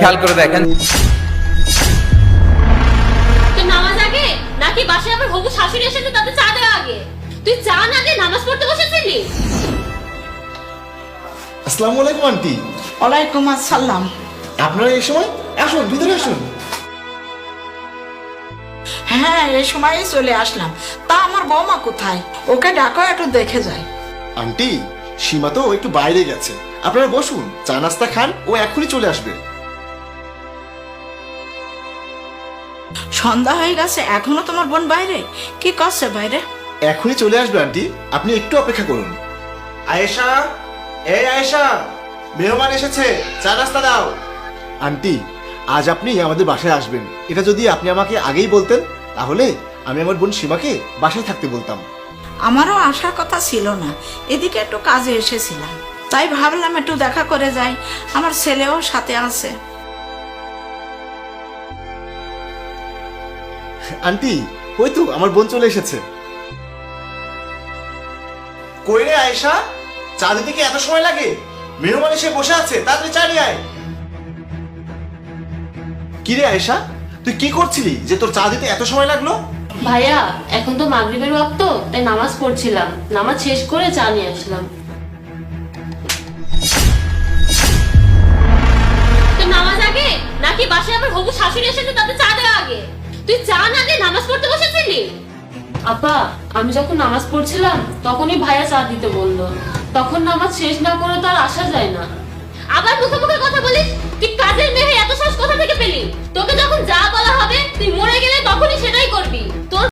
খেয়াল করে দেখেন। তুই নামাজ আগে নাকি বাসায় আমার হবু শাশুড়ি এসেছে তাতে চা দেওয়া আগে? তুই চা না দিয়ে নামাজ পড়তে বসেছিলি? আসসালামু আলাইকুম আন্টি। ওয়ালাইকুম আসসালাম। আপনারা এই সময় আসুন, ভিতরে আসুন। হ্যাঁ, এই সময়ই চলে আসলাম। তা আমার বৌমা কোথায়? ওকে ডাকো, একটু দেখে যাই। আন্টি, সীমা তো একটু বাইরে গেছে, আপনারা বসুন, চা নাস্তা খান, ও এখনই চলে আসবে। সন্ধ্যা হয়ে গেছে, এখনো তোমার বোন বাইরে? কি করছে বাইরে? এখনই চলে আসবে আন্টি, আপনি একটু অপেক্ষা করুন। আয়েশা, এই আয়েশা, মেহমান এসেছে, চা নাস্তা দাও। আন্টি, আজ আপনি আমাদের বাসায় আসবেন, এটা যদি আপনি আমাকে আগেই বলতেন তাহলে আমি আমার বোন সীমাকে বাসায় থাকতে বলতাম। আমারও আসার কথা ছিল না, এদিকে একটু কাজে এসেছিলাম, তাই ভাবলাম একটু দেখা করে যাই। আমার ছেলেও সাথে আছে। আন্টি, ওই তো আমার বোন চলে এসেছে। কই রে আয়েশা, চা দিতে কি এত সময় লাগে? মেহমান এসে বসে আছে, তাড়াতাড়ি চা নিয়ে আয়। কি রে আয়েশা, তুই কি করছিলি যে তোর চা দিতে এত সময় লাগলো? ভাইয়া, এখন তো মাগরিবের ওয়াক্ত, তাই নামাজ পড়ছিলাম। নামাজ শেষ করে চা নিয়ে আসলাম। তুই নামাজ আগে নাকি বাসায় আমার হবু শাশুড়ি এসেছে তাতে চা দেওয়া আগে? তুই চা না দিয়ে নামাজ পড়তে বসেছিলি? আপা, আমি যখন নামাজ পড়ছিলাম তখনই ভাইয়া চা দিতে বললো। তখন নামাজ শেষ না করে তো আর আসা যায় না। আবার মুখে মুখে কথা বলিস? তুই কাজের মেয়ে এত সাহস কোথা থেকে পেলি? তোকে যখন যা বলা হবে তুই মরে গেলে তখনই সেটাই করবি। তোর